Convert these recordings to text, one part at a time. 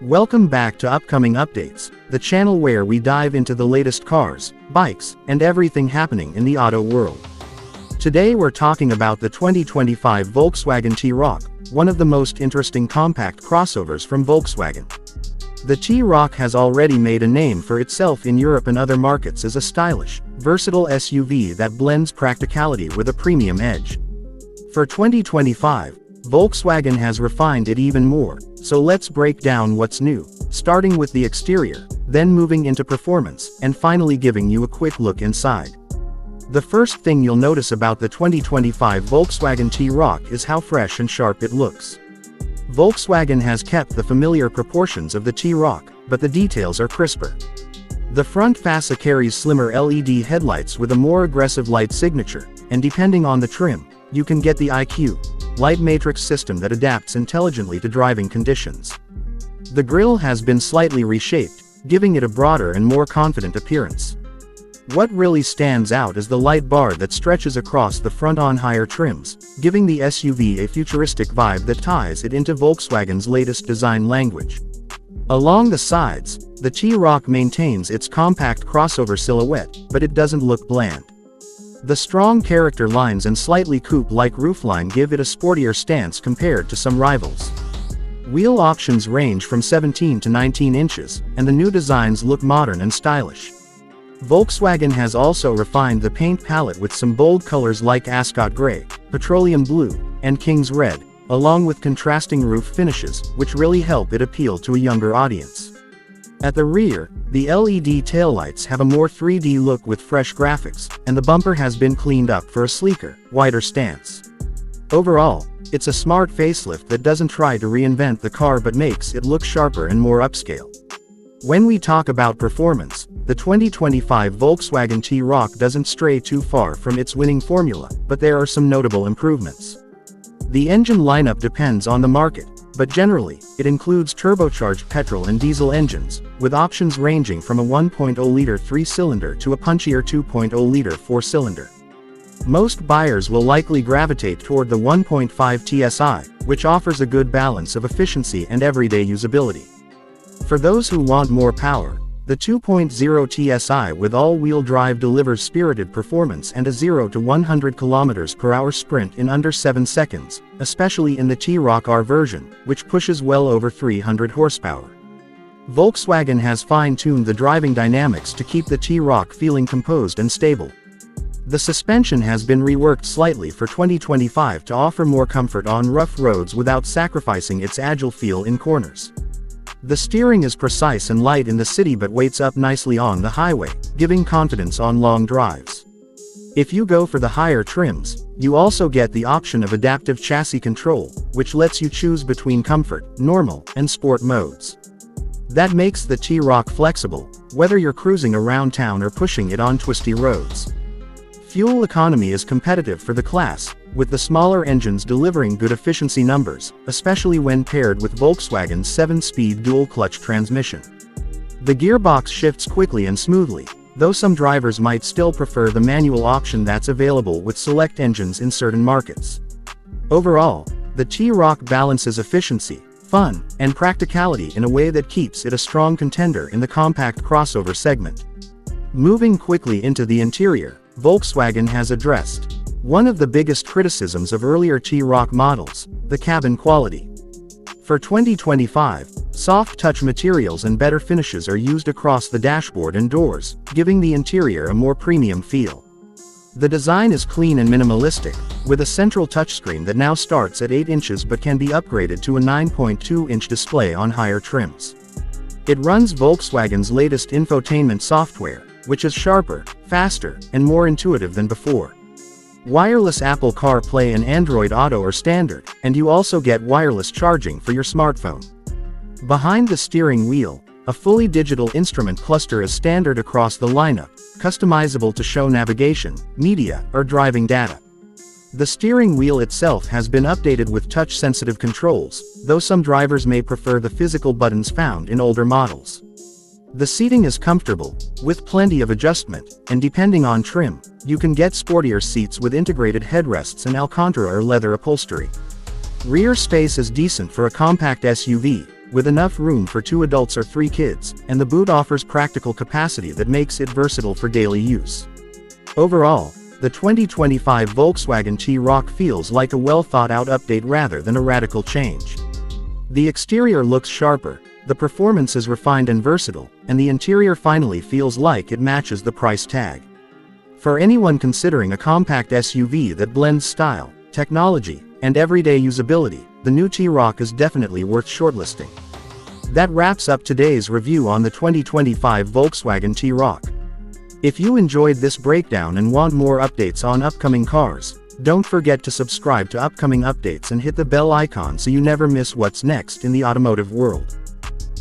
Welcome back to Upcoming Updates, the channel where we dive into the latest cars, bikes, and everything happening in the auto world. Today we're talking about the 2025 Volkswagen T-Roc, one of the most interesting compact crossovers from Volkswagen. The T-Roc has already made a name for itself in Europe and other markets as a stylish, versatile SUV that blends practicality with a premium edge. For 2025, Volkswagen has refined it even more, so let's break down what's new, starting with the exterior, then moving into performance, and finally giving you a quick look inside. The first thing you'll notice about the 2025 Volkswagen T-Roc is how fresh and sharp it looks. Volkswagen has kept the familiar proportions of the T-Roc, but the details are crisper. The front fascia carries slimmer LED headlights with a more aggressive light signature, and depending on the trim, you can get the IQ light matrix system that adapts intelligently to driving conditions. The grille has been slightly reshaped, giving it a broader and more confident appearance. What really stands out is the light bar that stretches across the front on higher trims, giving the SUV a futuristic vibe that ties it into Volkswagen's latest design language. Along the sides, the T-Roc maintains its compact crossover silhouette, but it doesn't look bland. The strong character lines and slightly coupe-like roofline give it a sportier stance compared to some rivals. Wheel options range from 17 to 19 inches, and the new designs look modern and stylish. Volkswagen has also refined the paint palette with some bold colors like Ascot Gray, Petroleum Blue, and King's Red, along with contrasting roof finishes, which really help it appeal to a younger audience. At the rear, the LED taillights have a more 3D look with fresh graphics, and the bumper has been cleaned up for a sleeker, wider stance. Overall, it's a smart facelift that doesn't try to reinvent the car but makes it look sharper and more upscale. When we talk about performance, the 2025 Volkswagen T-Roc doesn't stray too far from its winning formula, but there are some notable improvements. The engine lineup depends on the market, but generally, it includes turbocharged petrol and diesel engines, with options ranging from a 1.0-liter 3-cylinder to a punchier 2.0-liter 4-cylinder. Most buyers will likely gravitate toward the 1.5 TSI, which offers a good balance of efficiency and everyday usability. For those who want more power, the 2.0 TSI with all-wheel drive delivers spirited performance and a 0 to 100 km/h sprint in under 7 seconds, especially in the T-Roc R version, which pushes well over 300 horsepower. Volkswagen has fine-tuned the driving dynamics to keep the T-Roc feeling composed and stable. The suspension has been reworked slightly for 2025 to offer more comfort on rough roads without sacrificing its agile feel in corners. The steering is precise and light in the city but weights up nicely on the highway, giving confidence on long drives. If you go for the higher trims, you also get the option of adaptive chassis control, which lets you choose between comfort, normal, and sport modes. That makes the T-Roc flexible, whether you're cruising around town or pushing it on twisty roads. Fuel economy is competitive for the class, with the smaller engines delivering good efficiency numbers, especially when paired with Volkswagen's 7-speed dual-clutch transmission. The gearbox shifts quickly and smoothly, though some drivers might still prefer the manual option that's available with select engines in certain markets. Overall, the T-Roc balances efficiency, fun, and practicality in a way that keeps it a strong contender in the compact crossover segment. Moving quickly into the interior, Volkswagen has addressed one of the biggest criticisms of earlier T-Roc models, the cabin quality. For 2025, soft touch materials and better finishes are used across the dashboard and doors, giving the interior a more premium feel. The design is clean and minimalistic, with a central touchscreen that now starts at 8 inches but can be upgraded to a 9.2-inch display on higher trims. It runs Volkswagen's latest infotainment software, which is sharper, faster, and more intuitive than before. Wireless Apple CarPlay and Android Auto are standard, and you also get wireless charging for your smartphone. Behind the steering wheel, a fully digital instrument cluster is standard across the lineup, customizable to show navigation, media, or driving data. The steering wheel itself has been updated with touch-sensitive controls, though some drivers may prefer the physical buttons found in older models. The seating is comfortable, with plenty of adjustment, and depending on trim, you can get sportier seats with integrated headrests and Alcantara or leather upholstery. Rear space is decent for a compact SUV, with enough room for 2 adults or 3 kids, and the boot offers practical capacity that makes it versatile for daily use. Overall, the 2025 Volkswagen T-Roc feels like a well-thought-out update rather than a radical change. The exterior looks sharper, the performance is refined and versatile, and the interior finally feels like it matches the price tag. For anyone considering a compact SUV that blends style, technology, and everyday usability, the new T-Roc is definitely worth shortlisting. That wraps up today's review on the 2025 Volkswagen T-Roc. If you enjoyed this breakdown and want more updates on upcoming cars, don't forget to subscribe to upcoming updates and hit the bell icon so you never miss what's next in the automotive world.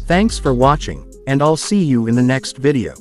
Thanks for watching, and I'll see you in the next video.